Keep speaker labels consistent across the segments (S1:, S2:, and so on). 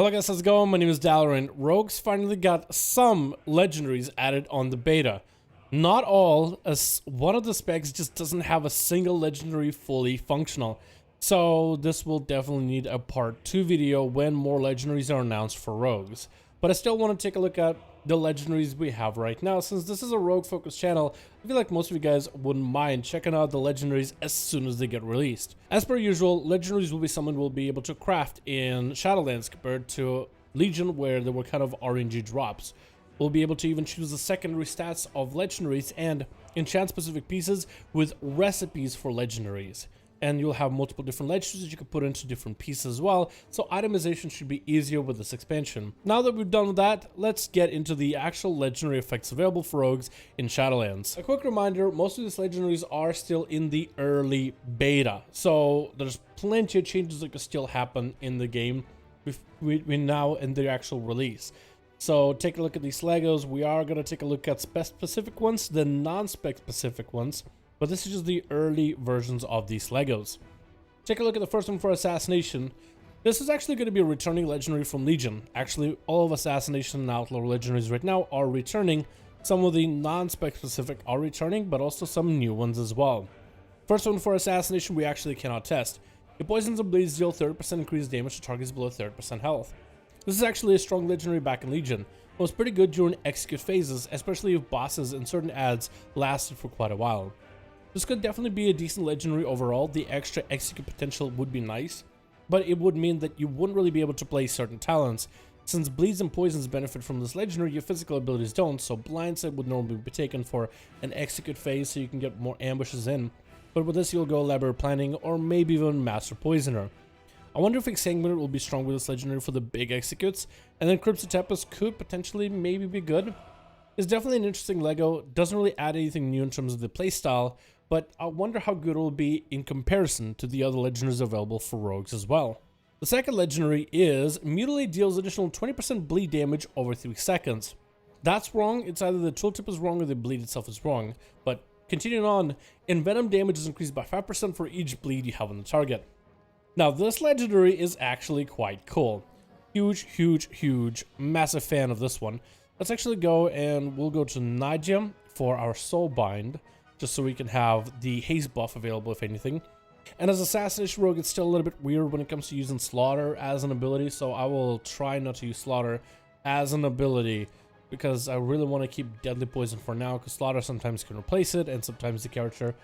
S1: Hello guys, how's it going? My name is Dalaran. Rogues finally got some legendaries added on the beta. Not all, as one of the specs just doesn't have a single legendary fully functional. So this will definitely need a part 2 video when more legendaries are announced for rogues. But I still want to take a look at the legendaries we have right now. Since this is a rogue focused channel, I feel like most of you guys wouldn't mind checking out the legendaries as soon as they get released. As per usual, legendaries will be something we'll be able to craft in Shadowlands compared to Legion, where there were kind of RNG drops. We'll be able to even choose the secondary stats of legendaries and enchant specific pieces with recipes for legendaries. And you'll have multiple different legendaries that you can put into different pieces as well, so itemization should be easier with this expansion. Now that we've done with that, let's get into the actual legendary effects available for rogues in Shadowlands. A quick reminder, most of these legendaries are still in the early beta, so there's plenty of changes that could still happen in the game between now and the actual release. So take a look at these Legos. We are going to take a look at spec-specific ones, the non-spec specific ones. But this is just the early versions of these Legos. Take a look at the first one for Assassination. This is actually going to be a returning legendary from Legion. Actually, all of Assassination and Outlaw legendaries right now are returning. Some of the non-spec specific are returning, but also some new ones as well. First one for Assassination we actually cannot test. It poisons and bleeds deal 30% increased damage to targets below 30% health. This is actually a strong legendary back in Legion. It was pretty good during execute phases, especially if bosses and certain adds lasted for quite a while. This could definitely be a decent legendary overall. The extra execute potential would be nice, but it would mean that you wouldn't really be able to play certain talents. Since bleeds and poisons benefit from this legendary, your physical abilities don't, so blindside would normally be taken for an execute phase so you can get more ambushes in. But with this you'll go elaborate planning or maybe even master poisoner. I wonder if Exsanguinate will be strong with this legendary for the big executes, and then Cryptotepus could potentially maybe be good. It's definitely an interesting Lego, doesn't really add anything new in terms of the playstyle, but I wonder how good it will be in comparison to the other legendaries available for rogues as well. The second legendary is Mutilate deals additional 20% bleed damage over 3 seconds. That's wrong, it's either the tooltip is wrong or the bleed itself is wrong, but continuing on, Envenom damage is increased by 5% for each bleed you have on the target. Now this legendary is actually quite cool. Huge, massive fan of this one. Let's actually go and we'll go to Nigem for our Soulbind, just so we can have the haste buff available if anything. And as Assassination Rogue, it's still a little bit weird when it comes to using Slaughter as an ability, so I will try not to use Slaughter as an ability because I really want to keep Deadly Poison for now, because Slaughter sometimes can replace it and sometimes the character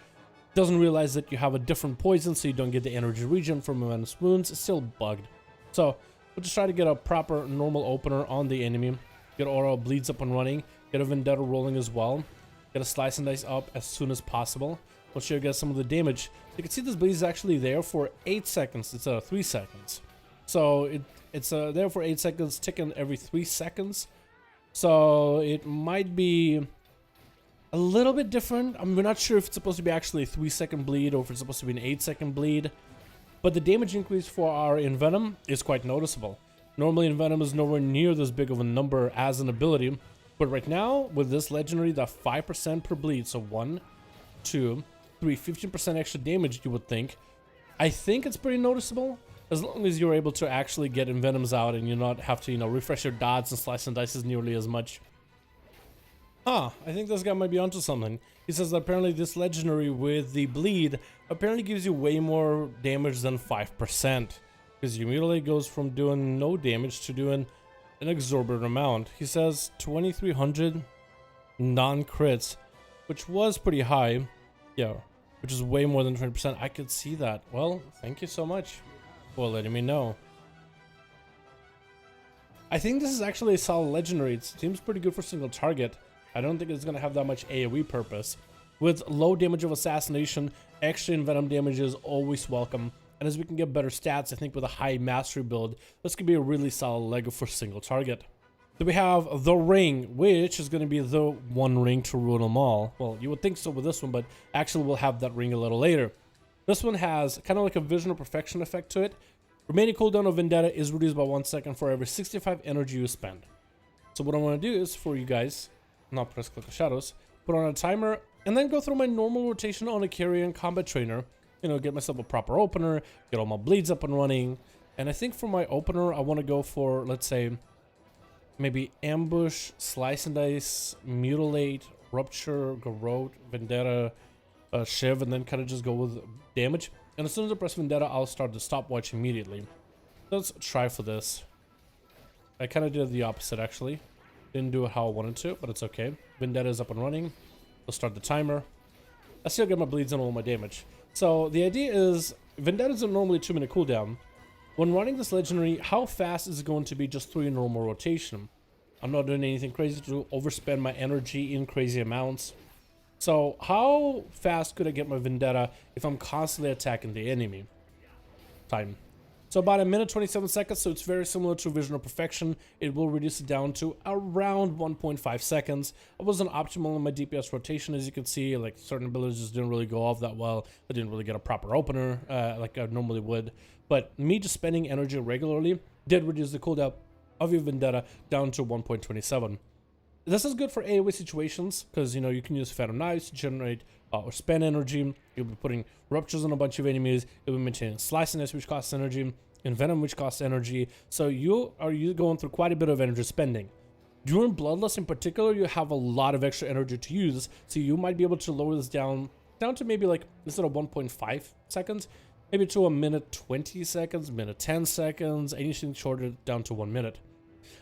S1: doesn't realize that you have a different poison, so you don't get the energy regen from Momentous Wounds. It's still bugged. So we'll just try to get a proper normal opener on the enemy, get Aura Bleeds up and running, get a Vendetta rolling as well. Get a Slice and Dice up as soon as possible. We'll show you guys some of the damage. You can see this bleed is actually there for 8 seconds instead of 3 seconds. So it's there for 8 seconds, ticking every 3 seconds. So it might be a little bit different. We're not sure if it's supposed to be actually a 3-second bleed or if it's supposed to be an 8-second bleed. But the damage increase for our Envenom is quite noticeable. Normally Envenom is nowhere near this big of a number as an ability. But right now, with this legendary, that 5% per bleed, so 1, 2, 3, 15% extra damage, you would think. I think it's pretty noticeable, as long as you're able to actually get Envenoms out and you not have to, refresh your dots and slice and dices nearly as much. I think this guy might be onto something. He says that apparently this legendary with the bleed apparently gives you way more damage than 5%. Because your Mutilate goes from doing no damage to doing an exorbitant amount. He says 2300 non-crits, which was pretty high. Yeah, which is way more than 20%. I could see that. Well, thank you so much for letting me know. I think this is actually a solid legendary. It seems pretty good for single target. I don't think it's going to have that much AoE purpose. With low damage of Assassination, extra Envenom damage is always welcome. And as we can get better stats, I think with a high mastery build, this could be a really solid Lego for single target. Then we have the Ring, which is going to be the one ring to ruin them all. Well, you would think so with this one, but actually we'll have that ring a little later. This one has kind of like a Vision of Perfection effect to it. Remaining cooldown of Vendetta is reduced by 1 second for every 65 energy you spend. So what I want to do is for you guys, not press click of shadows, put on a timer, and then go through my normal rotation on a carrier and combat trainer. Get myself a proper opener, get all my bleeds up and running, And I think for my opener, I want to go for, let's say, maybe Ambush, Slice and Dice, Mutilate, Rupture, Garrote, Vendetta, Shiv, and then kind of just go with damage. And as soon as I press Vendetta, I'll start the stopwatch immediately. Let's try for this. I kind of did the opposite, actually. Didn't do it how I wanted to, but it's okay. Vendetta is up and running. I'll start the timer. I still get my bleeds and all my damage. So the idea is, Vendetta is a normally 2-minute cooldown. When running this legendary, how fast is it going to be just through your normal rotation? I'm not doing anything crazy to overspend my energy in crazy amounts. So how fast could I get my Vendetta if I'm constantly attacking the enemy? Time. So about 1 minute 27 seconds, so it's very similar to Vision of Perfection. It will reduce it down to around 1.5 seconds. I wasn't optimal in my DPS rotation, as you can see. Like, certain abilities just didn't really go off that well. I didn't really get a proper opener like I normally would. But me just spending energy regularly did reduce the cooldown of your Vendetta down to 1.27. This is good for AoE situations, because, you know, you can use Phantom Knives to generate or spend energy. You'll be putting Ruptures on a bunch of enemies. You'll be maintaining Sliciness, which costs energy, Envenom, which costs energy. So you're going through quite a bit of energy spending. During Bloodlust in particular, you have a lot of extra energy to use, so you might be able to lower this down to maybe, like, instead of 1.5 seconds, maybe to 1 minute 20 seconds, 1 minute 10 seconds, anything shorter down to 1 minute.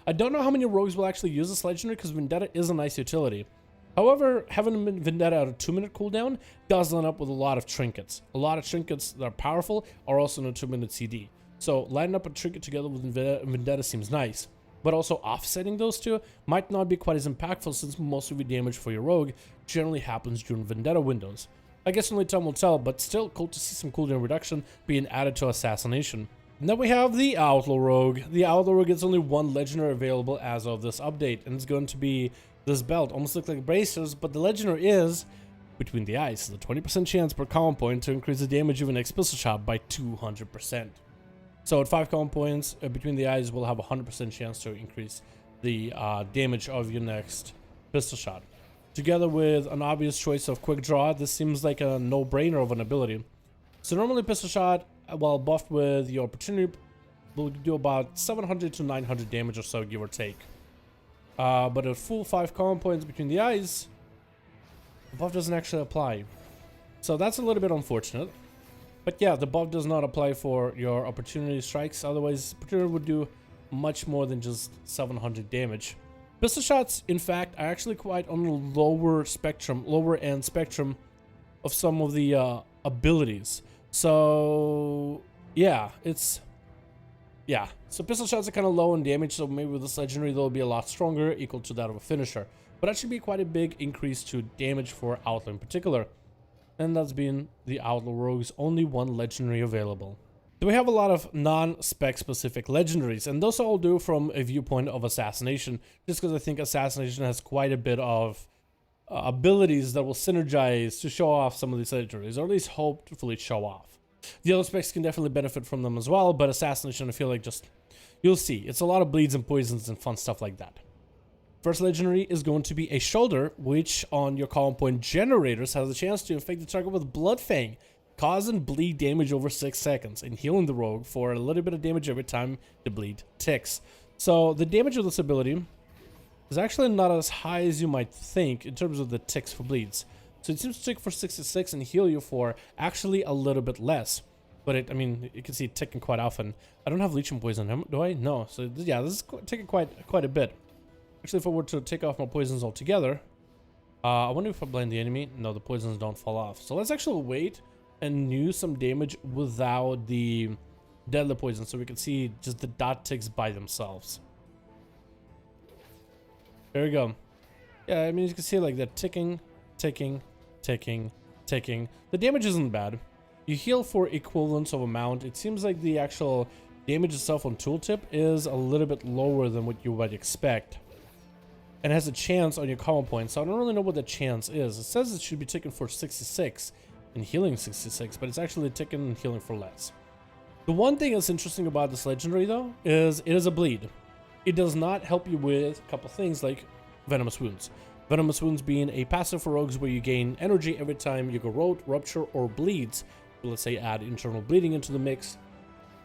S1: I don't know how many rogues will actually use this legendary, because Vendetta is a nice utility. However, having Vendetta at a 2-minute cooldown does line up with a lot of trinkets. A lot of trinkets that are powerful are also in a 2-minute CD. So lining up a trinket together with Vendetta seems nice. But also offsetting those two might not be quite as impactful, since most of your damage for your rogue generally happens during Vendetta windows. I guess only time will tell, but still cool to see some cooldown reduction being added to Assassination. Then we have the Outlaw Rogue. The Outlaw Rogue gets only one legendary available as of this update, and it's going to be this belt. Almost looks like bracers, but the legendary is Between the Eyes. It's a 20% chance per common point to increase the damage of your next pistol shot by 200%. So at 5 common points, Between the Eyes will have a 100% chance to increase the damage of your next pistol shot. Together with an obvious choice of Quick Draw, this seems like a no-brainer of an ability. So normally pistol shot, while buffed with your opportunity, will do about 700 to 900 damage or so, give or take. But at full 5 common points Between the Eyes, the buff doesn't actually apply. So that's a little bit unfortunate. But yeah, the buff does not apply for your opportunity strikes. Otherwise, opportunity would do much more than just 700 damage. Pistol shots, in fact, are actually quite on the lower end spectrum of some of the abilities. So yeah, so pistol shots are kind of low in damage, so maybe with this legendary they'll be a lot stronger, equal to that of a finisher. But that should be quite a big increase to damage for Outlaw in particular. And that's been the Outlaw Rogue's only one legendary available. So we have a lot of non-spec specific legendaries, and those all do from a viewpoint of Assassination, just because I think Assassination has quite a bit of abilities that will synergize to show off some of these legendaries, or at least hopefully show off. The other specs can definitely benefit from them as well, but Assassination, I feel like you'll see. It's a lot of bleeds and poisons and fun stuff like that. First legendary is going to be a shoulder, which on your common point generators has a chance to infect the target with Bloodfang, causing bleed damage over 6 seconds, and healing the rogue for a little bit of damage every time the bleed ticks. So the damage of this ability is actually not as high as you might think in terms of the ticks for bleeds. So it seems to tick for 66 and heal you for actually a little bit less. But I mean, you can see it ticking quite often. I don't have Leeching Poison, do I? No. So yeah, this is ticking quite a bit. Actually, if I were to take off my poisons altogether, I wonder if I blind the enemy. No, the poisons don't fall off. So let's actually wait and use some damage without the deadly poison, so we can see just the dot ticks by themselves. There we go. Yeah, I mean, you can see like the ticking, ticking, ticking, ticking. The damage isn't bad. You heal for equivalence of amount. It seems like the actual damage itself on tooltip is a little bit lower than what you would expect. And has a chance on your common point, so I don't really know what the chance is. It says it should be ticking for 66 and healing 66, but it's actually ticking and healing for less. The one thing that's interesting about this legendary though is it is a bleed. It does not help you with a couple things like Venomous Wounds. Venomous Wounds being a passive for rogues where you gain energy every time you go Garrote, Rupture, or bleeds. Let's say add internal bleeding into the mix.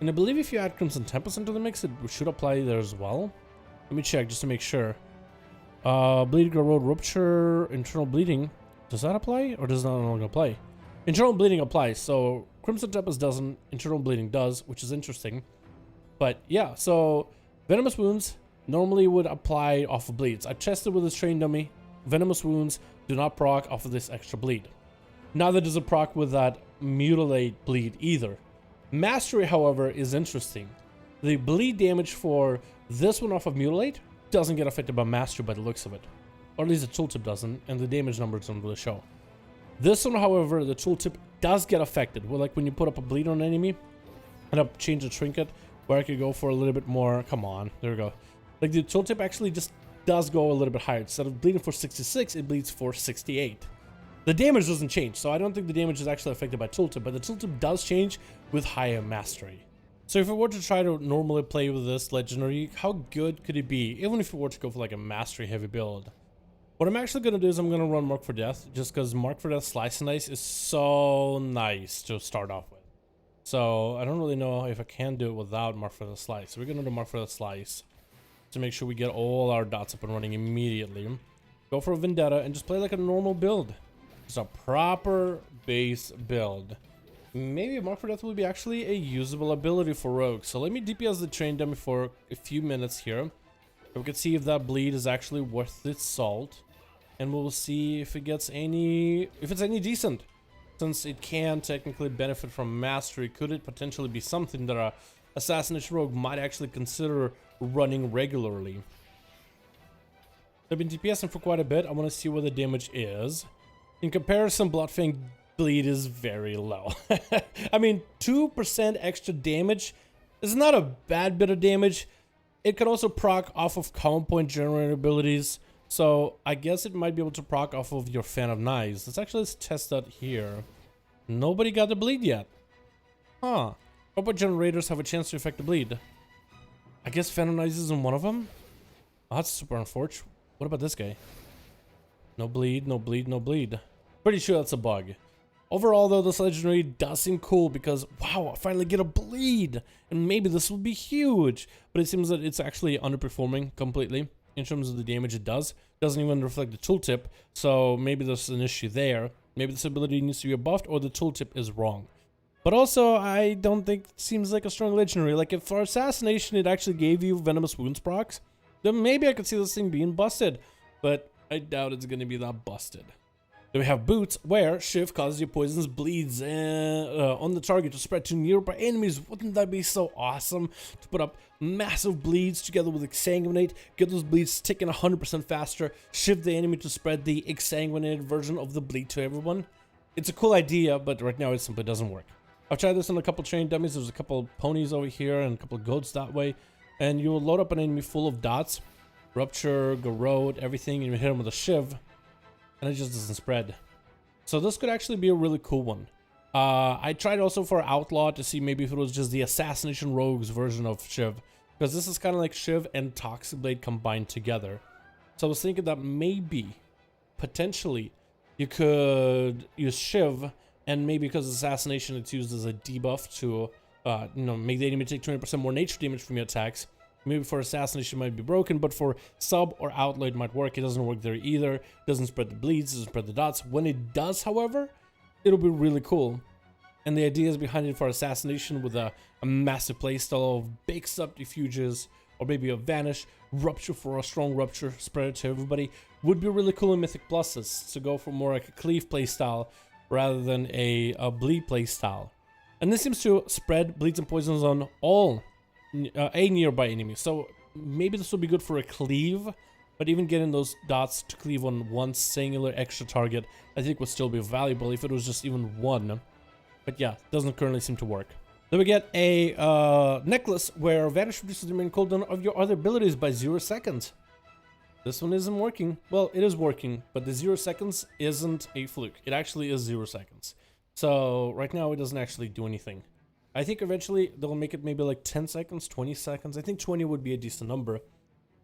S1: And I believe if you add Crimson Tempest into the mix, it should apply there as well. Let me check just to make sure. Bleed, Road, Rupture, Internal Bleeding. Does that apply or does that no longer apply? Internal Bleeding applies, so Crimson Tempest doesn't, Internal Bleeding does, which is interesting. But yeah, so Venomous Wounds normally would apply off of bleeds. I tested with this train dummy. Venomous Wounds do not proc off of this extra bleed. Neither does it proc with that Mutilate bleed either. Mastery, however, is interesting. The bleed damage for this one off of Mutilate doesn't get affected by Mastery by the looks of it. Or at least the tooltip doesn't, and the damage numbers don't really show. This one, however, the tooltip does get affected. Well, like when you put up a bleed on an enemy, and up change the trinket, where I could go for a little bit more. Come on, there we go. Like the tooltip actually just does go a little bit higher. Instead of bleeding for 66, it bleeds for 68. The damage doesn't change, so I don't think the damage is actually affected by tooltip, but the tooltip does change with higher mastery. So if we were to try to normally play with this legendary, how good could it be? Even if we were to go for like a mastery heavy build. What I'm actually going to do is I'm going to run Mark for Death, just because Mark for Death Slice and Dice is so nice to start off with. So I don't really know if I can do it without Mark for Death Slice. So we're going to do Mark for Death Slice to make sure we get all our dots up and running immediately. Go for a Vendetta and just play like a normal build. Just a proper base build. Maybe Mark for Death will be actually a usable ability for Rogue. So let me DPS the train dummy for a few minutes here. We can see if that bleed is actually worth its salt. And we'll see if it gets any, if it's any decent. Since it can technically benefit from mastery, could it potentially be something that a Assassination Rogue might actually consider running regularly? I've been DPSing for quite a bit. I want to see what the damage is. In comparison, Bloodfang bleed is very low. I mean, 2% extra damage is not a bad bit of damage. It can also proc off of common point generator abilities. So I guess it might be able to proc off of your Fan of Knives. Let's test that here. Nobody got the bleed yet. Huh. What generators have a chance to affect the bleed? I guess Fan of Knives isn't one of them? Oh, that's super unfortunate. What about this guy? No bleed, no bleed, no bleed. Pretty sure that's a bug. Overall, though, this legendary does seem cool because, wow, I finally get a bleed. And maybe this will be huge. But it seems that it's actually underperforming completely. In terms of the damage it does. Doesn't even reflect the tooltip, so maybe there's an issue there. Maybe this ability needs to be buffed or the tooltip is wrong. But also, I don't think it seems like a strong legendary. Like if for Assassination it actually gave you Venomous Wounds procs, then maybe I could see this thing being busted. But I doubt it's going to be that busted. Then we have Boots, where Shiv causes your poisons bleeds on the target to spread to nearby enemies. Wouldn't that be so awesome to put up massive bleeds together with Exsanguinate, get those bleeds ticking 100% faster, shift the enemy to spread the Exsanguinated version of the bleed to everyone? It's a cool idea, but right now it simply doesn't work. I've tried this on a couple train dummies. There's a couple ponies over here and a couple goats that way, and you will load up an enemy full of dots, Rupture, Garrote, everything, and you hit him with a Shiv. And it just doesn't spread. So this could actually be a really cool one. I tried also for Outlaw to see maybe if it was just the Assassination Rogues version of Shiv. Because this is kind of like Shiv and Toxic Blade combined together. So I was thinking that maybe, potentially, you could use Shiv. And maybe because Assassination it's used as a debuff to make the enemy take 20% more nature damage from your attacks. Maybe for Assassination it might be broken, but for Sub or Outlaw it might work. It doesn't work there either. It doesn't spread the bleeds, doesn't spread the dots. When it does, however, it'll be really cool. And the ideas behind it for Assassination with a massive playstyle of big subterfuges, or maybe a Vanish, Rupture for a strong Rupture, spread it to everybody, would be really cool in Mythic Pluses, to go for more like a Cleave playstyle rather than a Bleed playstyle. And this seems to spread bleeds and poisons on all a nearby enemy, so maybe this will be good for a cleave, but even getting those dots to cleave on one singular extra target I think would still be valuable if it was just even one. But yeah, doesn't currently seem to work. Then we get a necklace where Vanish reduces the main cooldown of your other abilities by 0 seconds. This one isn't working. Well, it is working, but the 0 seconds isn't a fluke. It actually is 0 seconds. So right now it doesn't actually do anything. I think eventually they'll make it maybe like 10 seconds, 20 seconds. I think 20 would be a decent number.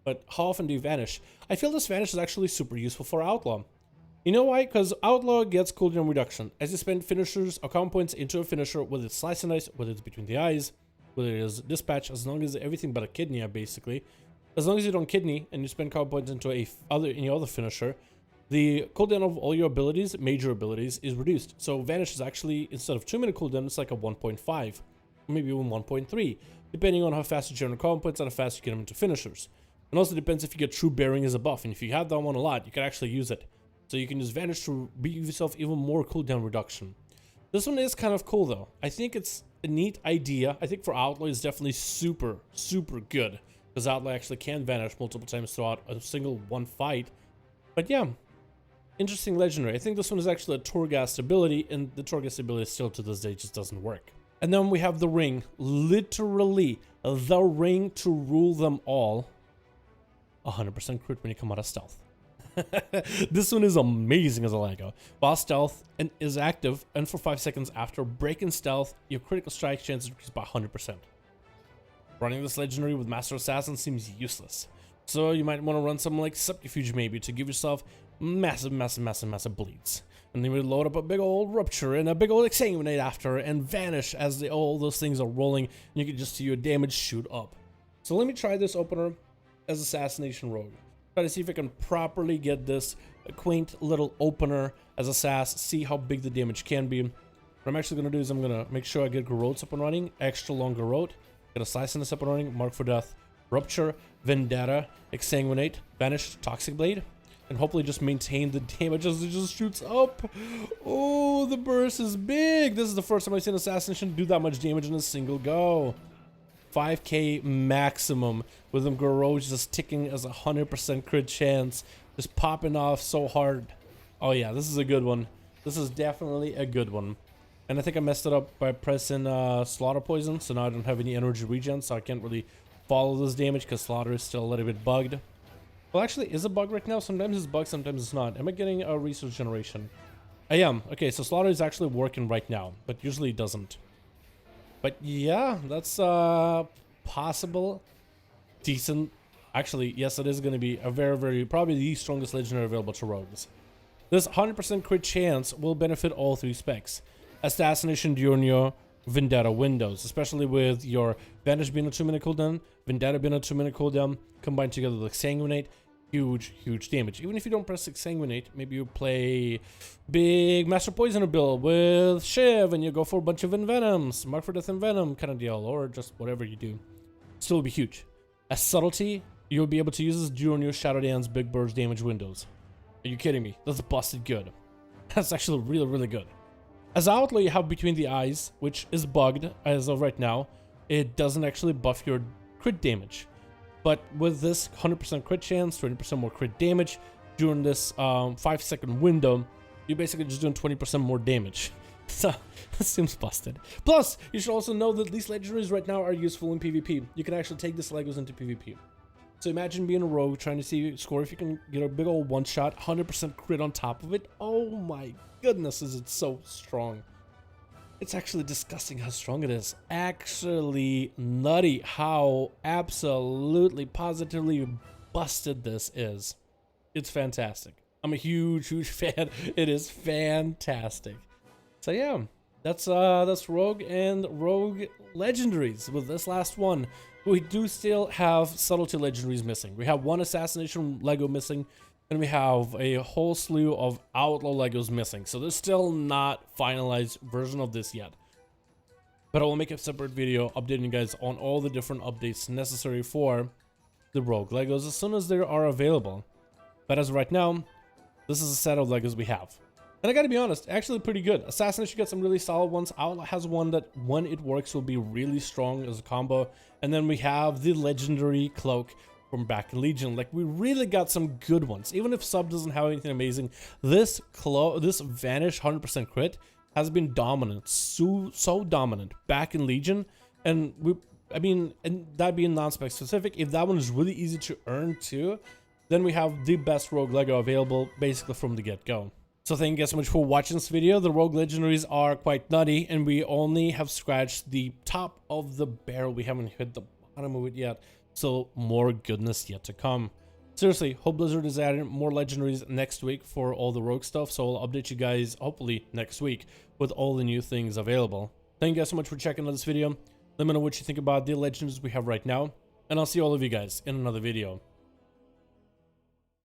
S1: But how often do you Vanish? I feel this Vanish is actually super useful for Outlaw. You know why? Because Outlaw gets cooldown reduction. As you spend finishers or common points into a finisher, whether it's Slice and Dice, whether it's Between the Eyes, whether it is dispatch, as long as everything but a kidney, basically. As long as you don't kidney and you spend card points into any other finisher, the cooldown of all your abilities, major abilities, is reduced. So Vanish is actually, instead of 2-minute cooldown, it's like a 1.5, maybe even 1.3, depending on how fast you generate card points and how fast you get them into finishers. And also depends if you get True Bearing as a buff, and if you have that one a lot, you can actually use it. So you can use Vanish to give yourself even more cooldown reduction. This one is kind of cool though. I think it's a neat idea. I think for Outlaw it's definitely super, super good, because Outlaw actually can vanish multiple times throughout a single one fight. But yeah, interesting legendary. I think this one is actually a Torghast ability, and the Torghast ability still to this day just doesn't work. And then we have the ring, literally the ring to rule them all. 100% crit when you come out of stealth. This one is amazing as a Lego. While stealth is active, and for 5 seconds after breaking stealth, your critical strike chance increases by 100%. Running this legendary with Master Assassin seems useless, so you might want to run something like Subterfuge maybe to give yourself massive bleeds. And then we load up a big old Rupture and a big old Exsanguinate after, and Vanish as all those things are rolling, and you can just see your damage shoot up. So let me try this opener as Assassination Rogue. Try to see if I can properly get this quaint little opener as a Sass, see how big the damage can be. What I'm actually going to do is I'm going to make sure I get Garrotes up and running, extra long Garrote, get a Sliciness up and running, Mark for Death, Rupture, Vendetta, Exsanguinate, Vanish, Toxic Blade, and hopefully just maintain the damage as it just shoots up. Oh, the burst is big. This is the first time I've seen Assassination do that much damage in a single go. 5k maximum with them Garrotes just ticking as 100% crit chance, just popping off so hard. Oh yeah, this is a good one. This is definitely a good one. And I think I messed it up by pressing Slaughter Poison, so now I don't have any energy regen, so I can't really follow this damage because Slaughter is still a little bit bugged. Well, actually, is it bugged right now? Sometimes it's bugged, sometimes it's not. Am I getting a resource generation? I am. Okay, so Slaughter is actually working right now, but usually it doesn't. But yeah, that's possible, decent. Actually, yes, it is going to be a very, probably the strongest legendary available to rogues. This 100% crit chance will benefit all 3 specs. Assassination during your Vendetta windows, especially with your Vanish being a 2-minute cooldown, Vendetta being a 2-minute cooldown, combined together with Exsanguinate. Huge damage. Even if you don't press Exsanguinate, maybe you play big Master Poisoner build with Shiv and you go for a bunch of Envenoms, Mark for Death Envenom kind of deal, or just whatever you do. Still be huge. As subtlety, you'll be able to use this during your Shadowlands big burst damage windows. Are you kidding me? That's busted good. That's actually really good. As Outlaw, you have Between the Eyes, which is bugged as of right now. It doesn't actually buff your crit damage. But with this 100% crit chance, 20% more crit damage during this 5-second window, you're basically just doing 20% more damage. So, that seems busted. Plus, you should also know that these legendaries right now are useful in PvP. You can actually take these Legos into PvP. So imagine being a rogue, trying to see score if you can get a big old one-shot, 100% crit on top of it. Oh my goodness, is it so strong. It's actually disgusting how strong it is. Actually nutty how absolutely, positively busted this is. It's fantastic. I'm a huge fan. It is fantastic. So yeah, that's Rogue and Rogue Legendaries. With this last one, we do still have Subtlety Legendaries missing. We have one Assassination Lego missing, and we have a whole slew of Outlaw Legos missing. So there's still not finalized version of this yet. But I will make a separate video updating you guys on all the different updates necessary for the Rogue Legos as soon as they are available. But as of right now, this is a set of Legos we have. And I gotta be honest, actually pretty good. Assassination got some really solid ones. Outlaw has one that, when it works, will be really strong as a combo. And then we have the legendary cloak from back in Legion. Like, we really got some good ones. Even if sub doesn't have anything amazing, this Vanish 100% crit has been dominant, so dominant back in Legion. And and that being non-spec specific, if that one is really easy to earn too, then we have the best Rogue Lego available basically from the get-go. So thank you guys so much for watching this video. The Rogue Legendaries are quite nutty, and we only have scratched the top of the barrel. We haven't hit the bottom of it yet, so more goodness yet to come. Seriously, hope Blizzard is adding more Legendaries next week for all the Rogue stuff, so I'll update you guys hopefully next week with all the new things available. Thank you guys so much for checking out this video. Let me know what you think about the legendaries we have right now, and I'll see all of you guys in another video.